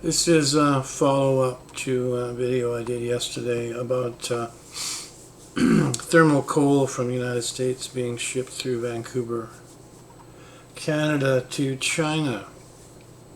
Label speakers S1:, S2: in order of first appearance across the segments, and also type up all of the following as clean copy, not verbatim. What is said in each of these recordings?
S1: This is a follow-up to a video I did yesterday about thermal coal from the United States being shipped through Vancouver, Canada to China.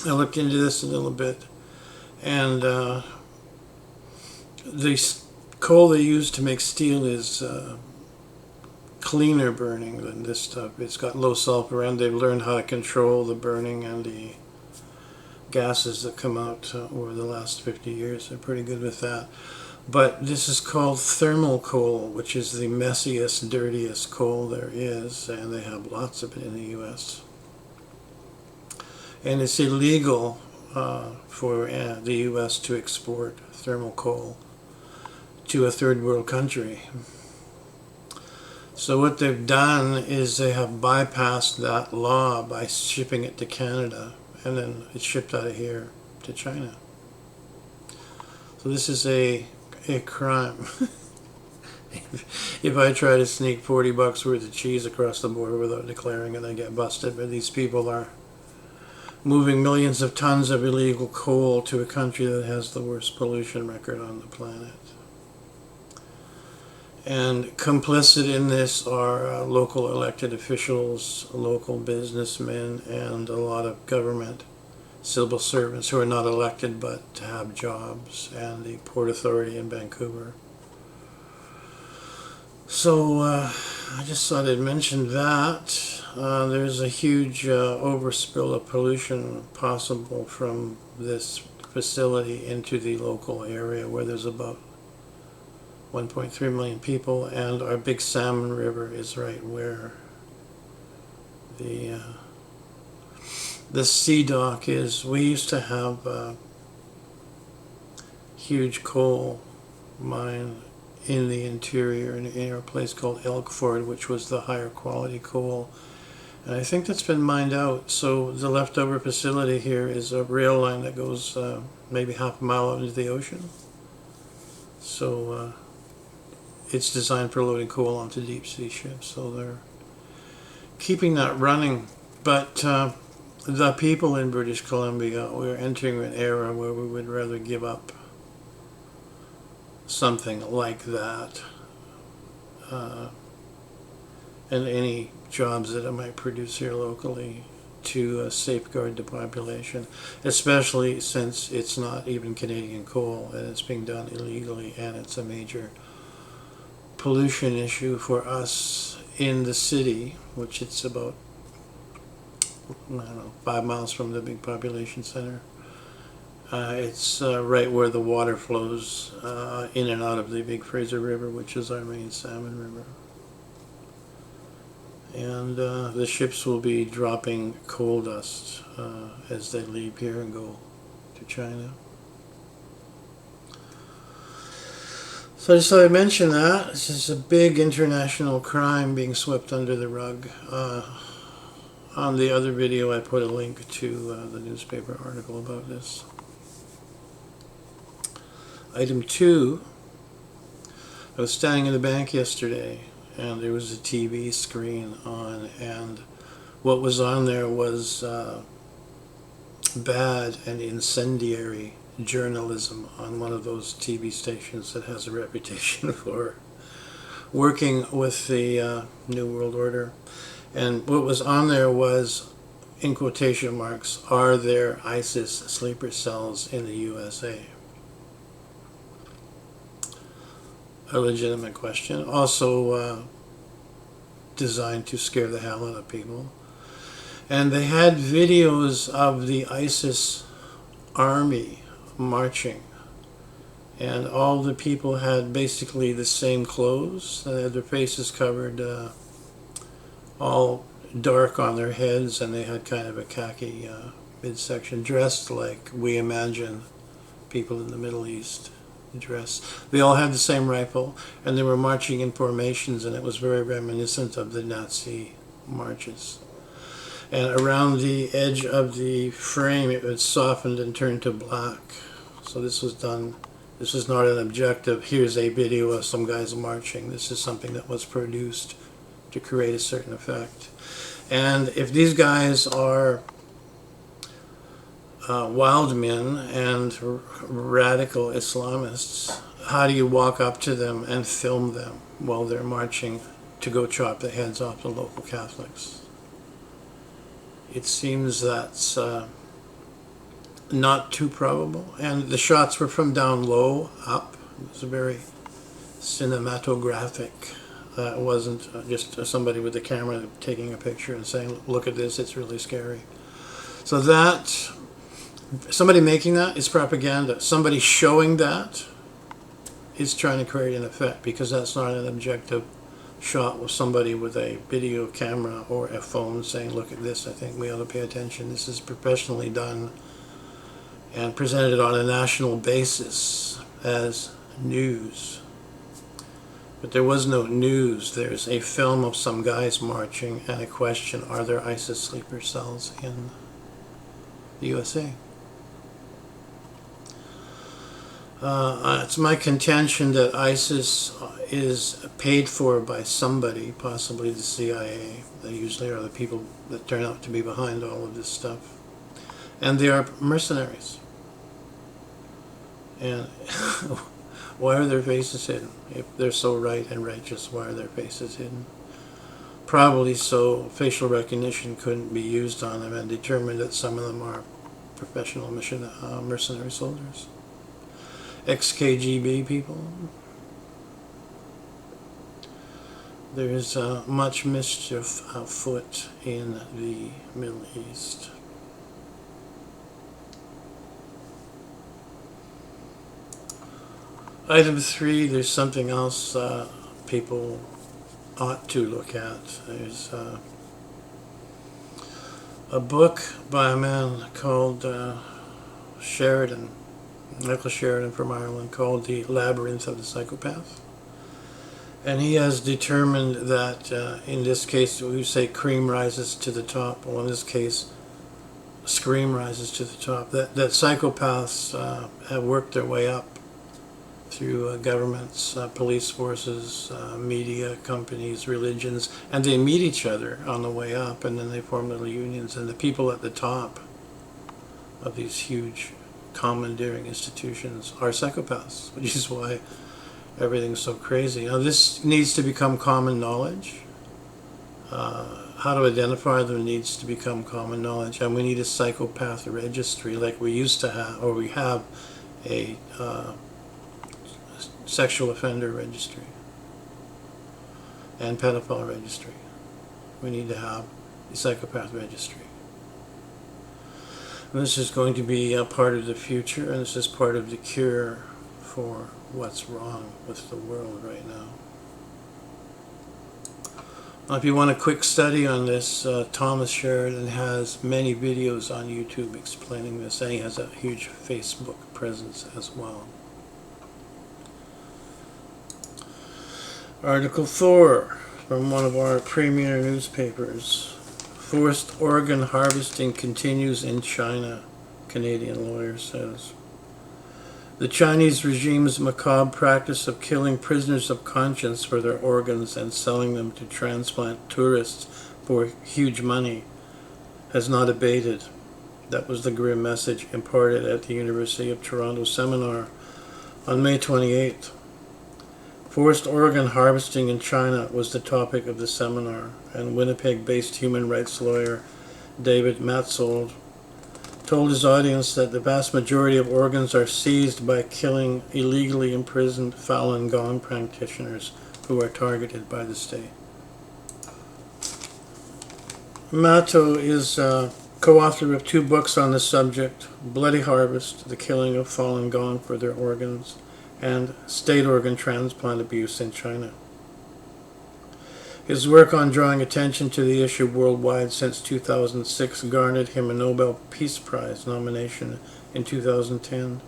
S1: I looked into this a little bit, and the coal they use to make steel is cleaner burning than this stuff. It's got low sulfur, and they've learned how to control the burning and the gases that come out over the last 50 years. They're pretty good with that. But this is called thermal coal, which is the messiest, dirtiest coal there is, and they have lots of it in the US. And it's illegal for the US to export thermal coal to a third world country. So what they've done is they have bypassed that law by shipping it to Canada, and then it's shipped out of here to China. So this is a crime. If I try to sneak $40 worth of cheese across the border without declaring it, I get busted. But these people are moving millions of tons of illegal coal to a country that has the worst pollution record on the planet. And complicit in this are local elected officials, local businessmen, and a lot of government civil servants who are not elected but have jobs, and the Port Authority in Vancouver. So I just thought I'd mention that. There's a huge overspill of pollution possible from this facility into the local area where there's about 1.3 million people, and our big salmon river is right where the sea dock is. We used to have a huge coal mine in the interior in a place called Elkford, which was the higher quality coal, and I think that's been mined out. So the leftover facility here is a rail line that goes maybe half a mile out into the ocean. So it's designed for loading coal onto deep sea ships, so they're keeping that running. But the people in British Columbia, we're entering an era where we would rather give up something like that and any jobs that it might produce here locally to safeguard the population, especially since it's not even Canadian coal and it's being done illegally, and it's a major pollution issue for us in the city, which it's about, I don't know, 5 miles from the big population center. It's right where the water flows in and out of the Big Fraser River, which is our main salmon river. And the ships will be dropping coal dust as they leave here and go to China. So I just thought I'd mention that. This is a big international crime being swept under the rug. On the other video I put a link to the newspaper article about this. Item 2, I was standing in the bank yesterday and there was a TV screen on, and what was on there was bad and incendiary journalism on one of those TV stations that has a reputation for working with the New World Order. And what was on there was, in quotation marks, "Are there ISIS sleeper cells in the USA?" A legitimate question, also designed to scare the hell out of people. And they had videos of the ISIS army marching, and all the people had basically the same clothes. They had their faces covered, all dark on their heads, and they had kind of a khaki midsection, dressed like we imagine people in the Middle East dress. They all had the same rifle, and they were marching in formations, and it was very reminiscent of the Nazi marches. And around the edge of the frame it was softened and turned to black. So this was done, this was not an objective, here's a video of some guys marching. This is something that was produced to create a certain effect. And if these guys are wild men and radical Islamists, how do you walk up to them and film them while they're marching to go chop the heads off the local Catholics? It seems that's not too probable. And the shots were from down low up. It was very cinematographic. It wasn't just somebody with the camera taking a picture and saying, look at this, it's really scary. So that, somebody making that is propaganda. Somebody showing that is trying to create an effect, because that's not an objective shot with somebody with a video camera or a phone saying, look at this, I think we ought to pay attention. This is professionally done and presented on a national basis as news. But there was no news. There's a film of some guys marching and a question, are there ISIS sleeper cells in the USA? It's my contention that ISIS is paid for by somebody, possibly the CIA. They usually are the people that turn out to be behind all of this stuff. And they are mercenaries. And why are their faces hidden? If they're so right and righteous, why are their faces hidden? Probably so facial recognition couldn't be used on them, and determined that some of them are professional mercenary soldiers. Ex-KGB people. There's much mischief afoot in the Middle East. Item 3, there's something else people ought to look at. There's a book by a man called Sheridan, Michael Sheridan from Ireland, called The Labyrinth of the Psychopath. And he has determined that in this case, we say cream rises to the top, well in this case, scream rises to the top, that psychopaths have worked their way up through governments, police forces, media companies, religions, and they meet each other on the way up, and then they form little unions, and the people at the top of these huge commandeering institutions are psychopaths, which is why everything's so crazy. Now this needs to become common knowledge. How to identify them needs to become common knowledge, and we need a psychopath registry like we used to have, or we have a sexual offender registry and pedophile registry. We need to have a psychopath registry. And this is going to be a part of the future, and this is part of the cure for what's wrong with the world right now. Now, if you want a quick study on this, Thomas Sheridan has many videos on YouTube explaining this, and he has a huge Facebook presence as well. Article 4 from one of our premier newspapers. Forced organ harvesting continues in China, Canadian lawyer says. The Chinese regime's macabre practice of killing prisoners of conscience for their organs and selling them to transplant tourists for huge money has not abated. That was the grim message imparted at the University of Toronto seminar on May 28th. Forced organ harvesting in China was the topic of the seminar, and Winnipeg-based human rights lawyer David Matzold told his audience that the vast majority of organs are seized by killing illegally imprisoned Falun Gong practitioners who are targeted by the state. Matto is co-author of 2 books on the subject, Bloody Harvest, The Killing of Falun Gong for Their Organs, and State Organ Transplant Abuse in China. His work on drawing attention to the issue worldwide since 2006 garnered him a Nobel Peace Prize nomination in 2010.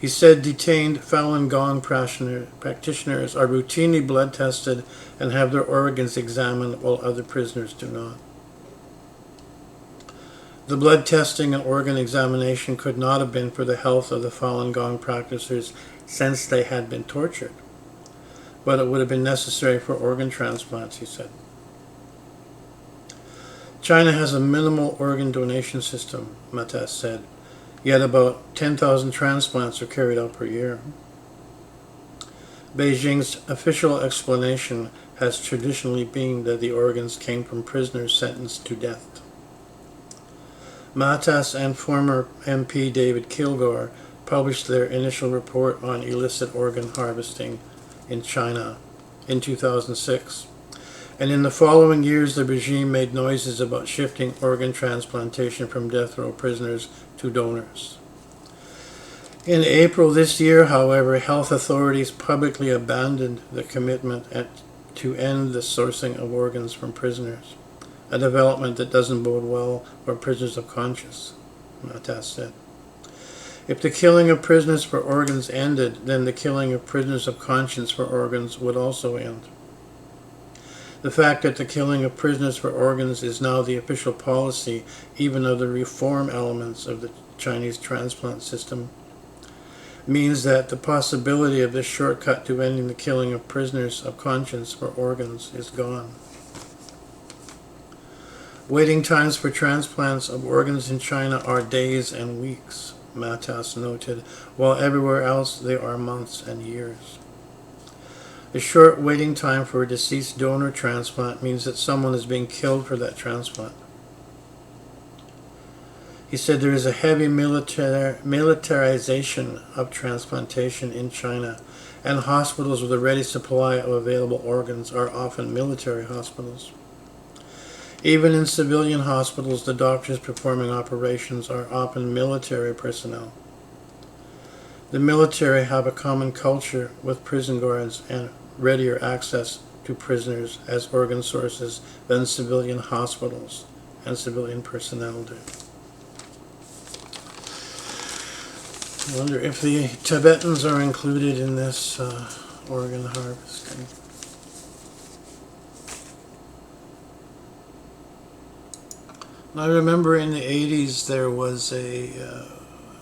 S1: He said detained Falun Gong practitioners are routinely blood tested and have their organs examined while other prisoners do not. The blood testing and organ examination could not have been for the health of the Falun Gong practitioners since they had been tortured, but it would have been necessary for organ transplants, he said. China has a minimal organ donation system, Matas said, yet about 10,000 transplants are carried out per year. Beijing's official explanation has traditionally been that the organs came from prisoners sentenced to death. Matas and former MP David Kilgore published their initial report on illicit organ harvesting in China in 2006. And in the following years, the regime made noises about shifting organ transplantation from death row prisoners to donors. In April this year, however, health authorities publicly abandoned the commitment to end the sourcing of organs from prisoners, a development that doesn't bode well for prisoners of conscience, Matas said. If the killing of prisoners for organs ended, then the killing of prisoners of conscience for organs would also end. The fact that the killing of prisoners for organs is now the official policy, even of the reform elements of the Chinese transplant system, means that the possibility of this shortcut to ending the killing of prisoners of conscience for organs is gone. Waiting times for transplants of organs in China are days and weeks, Matas noted, while everywhere else they are months and years. The short waiting time for a deceased donor transplant means that someone is being killed for that transplant. He said there is a heavy militarization of transplantation in China, and hospitals with a ready supply of available organs are often military hospitals. Even in civilian hospitals, the doctors performing operations are often military personnel. The military have a common culture with prison guards and readier access to prisoners as organ sources than civilian hospitals and civilian personnel do. I wonder if the Tibetans are included in this organ harvesting. I remember in the 80s there was a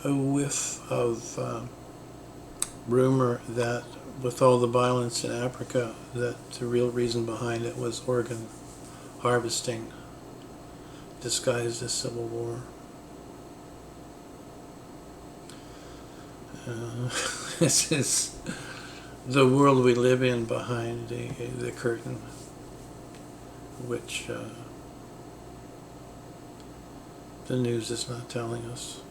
S1: whiff of rumor that with all the violence in Africa, that the real reason behind it was organ harvesting disguised as civil war. This is the world we live in behind the curtain, which the news is not telling us.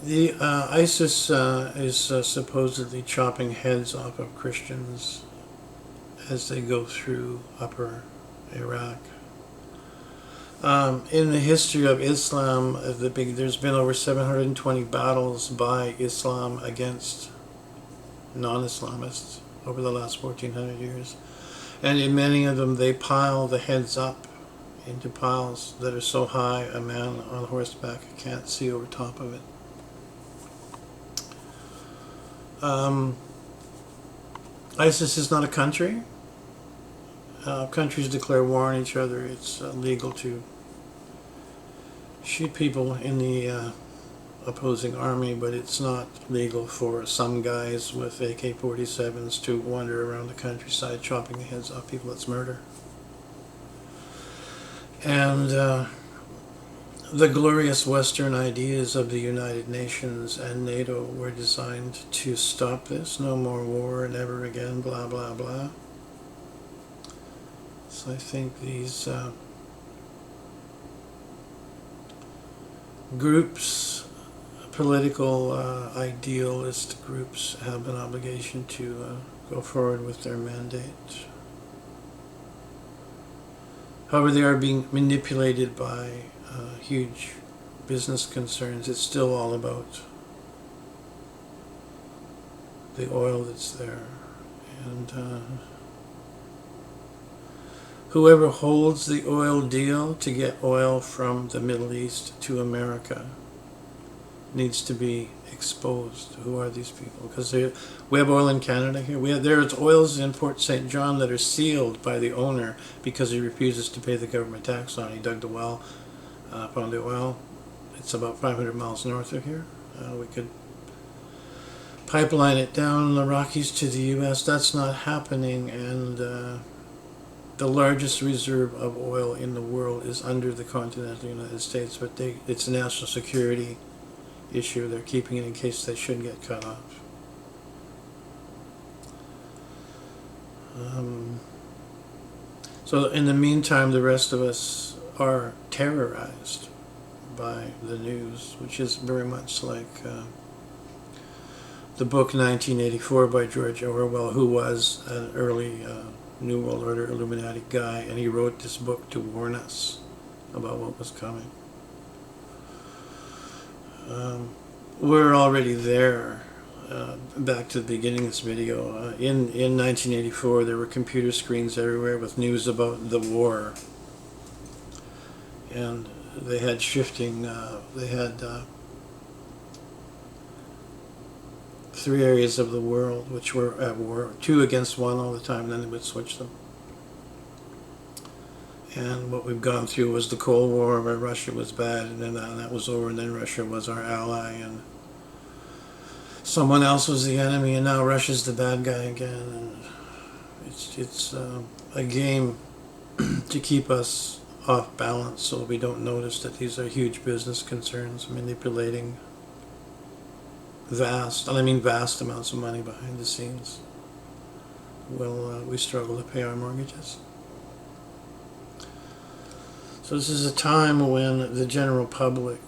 S1: The ISIS is supposedly chopping heads off of Christians as they go through upper Iraq. In the history of Islam, there's been over 720 battles by Islam against non-Islamists over the last 1400 years. And in many of them, they pile the heads up into piles that are so high a man on horseback can't see over top of it. ISIS is not a country. Countries declare war on each other. It's legal to shoot people in the opposing army, but it's not legal for some guys with AK-47s to wander around the countryside chopping the heads off people. It's murder. And the glorious Western ideas of the United Nations and NATO were designed to stop this. No more war, never again, blah, blah, blah. So I think these groups, political idealist groups, have an obligation to go forward with their mandate. However, they are being manipulated by huge business concerns. It's still all about the oil that's there. And whoever holds the oil deal to get oil from the Middle East to America needs to be exposed. Who are these people? Because we have oil in Canada here. There's oils in Port St. John that are sealed by the owner because he refuses to pay the government tax on it. He dug the well, found the oil. It's about 500 miles north of here. We could pipeline it down the Rockies to the U.S. That's not happening, and the largest reserve of oil in the world is under the continental United States, but it's a national security issue. They're keeping it in case they should get cut off. So in the meantime, the rest of us are terrorized by the news, which is very much like the book 1984 by George Orwell, who was an early New World Order Illuminati guy, and he wrote this book to warn us about what was coming. We're already there. Back to the beginning of this video. In 1984, there were computer screens everywhere with news about the war, and they had shifting. They had 3 areas of the world which were at war, 2 against 1 all the time, and then they would switch them. And what we've gone through was the Cold War, where Russia was bad, and then that was over, and then Russia was our ally, and someone else was the enemy, and now Russia's the bad guy again. And it's a game to keep us off balance so we don't notice that these are huge business concerns manipulating vast amounts of money behind the scenes while we struggle to pay our mortgages. So this is a time when the general public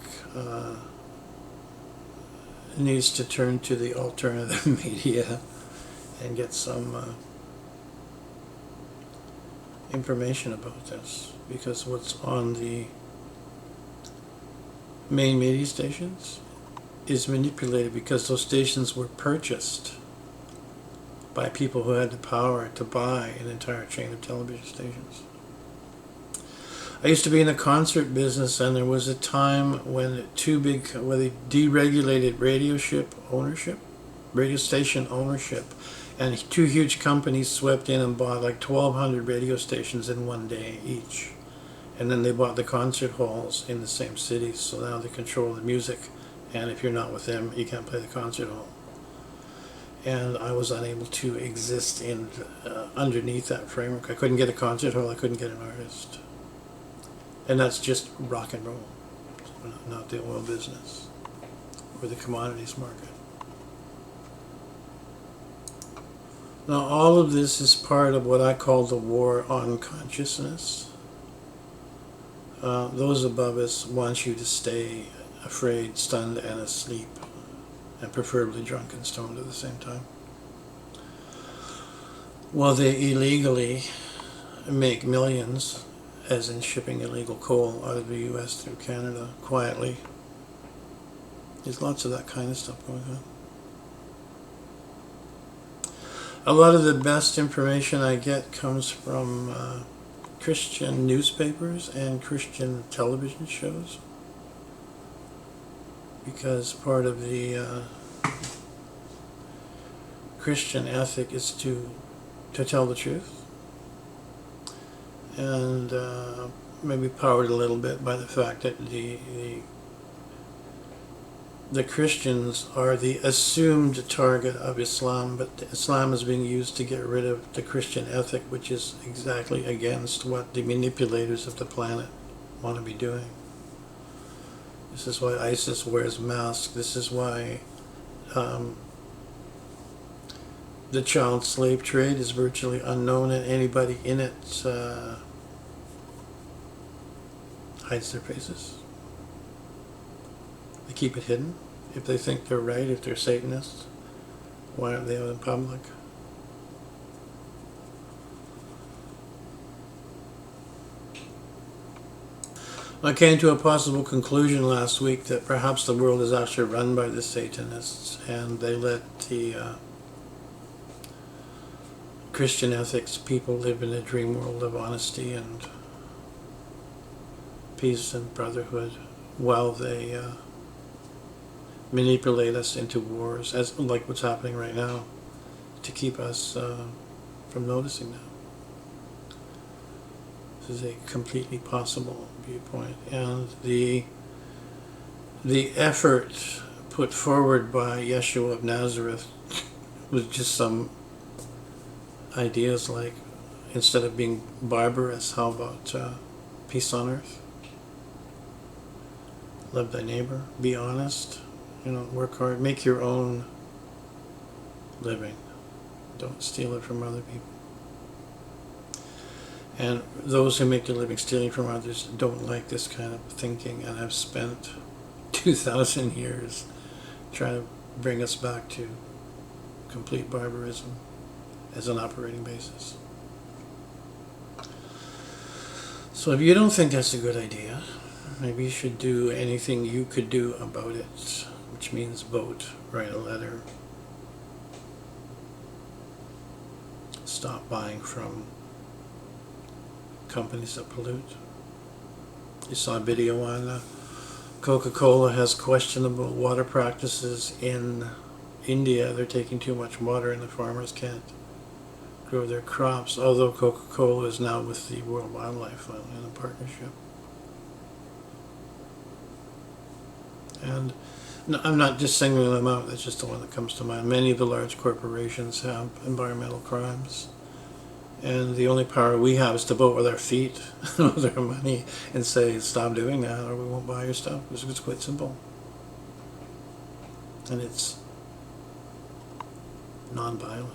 S1: needs to turn to the alternative media and get some information about this, because what's on the main media stations is manipulated, because those stations were purchased by people who had the power to buy an entire chain of television stations. I used to be in the concert business, and there was a time when where they deregulated radio station ownership, and 2 huge companies swept in and bought like 1,200 radio stations in one day each. And then they bought the concert halls in the same cities, so now they control the music, and if you're not with them, you can't play the concert hall. And I was unable to exist in underneath that framework. I couldn't get a concert hall, I couldn't get an artist. And that's just rock and roll, not the oil business or the commodities market. Now, all of this is part of what I call the war on consciousness. Those above us want you to stay afraid, stunned, and asleep, and preferably drunk and stoned at the same time. Well, they illegally make millions, as in shipping illegal coal out of the U.S. through Canada quietly. There's lots of that kind of stuff going on. A lot of the best information I get comes from Christian newspapers and Christian television shows, because part of the Christian ethic is to tell the truth, and maybe powered a little bit by the fact that the Christians are the assumed target of Islam, but Islam is being used to get rid of the Christian ethic, which is exactly against what the manipulators of the planet want to be doing. This is why ISIS wears masks. This is why the child slave trade is virtually unknown, and anybody in it hides their faces. They keep it hidden. If they think they're right, if they're Satanists, why aren't they out in public? I came to a possible conclusion last week that perhaps the world is actually run by the Satanists, and they let the Christian ethics people live in a dream world of honesty and peace and brotherhood, while they manipulate us into wars, as like what's happening right now, to keep us from noticing that. This is a completely possible viewpoint, and the effort put forward by Yeshua of Nazareth was just some ideas like, instead of being barbarous, how about peace on earth? Love thy neighbor, be honest, work hard, make your own living. Don't steal it from other people. And those who make their living stealing from others don't like this kind of thinking and have spent 2,000 years trying to bring us back to complete barbarism as an operating basis. So if you don't think that's a good idea, maybe you should do anything you could do about it, which means vote, write a letter, stop buying from companies that pollute. You saw a video on Coca-Cola has questionable water practices in India. They're taking too much water and the farmers can't grow their crops, although Coca-Cola is now with the World Wildlife Fund in a partnership. And no, I'm not just singling them out, that's just the one that comes to mind. Many of the large corporations have environmental crimes, and the only power we have is to vote with our feet, with our money, and say, stop doing that or we won't buy your stuff. It's quite simple. And it's non-violent.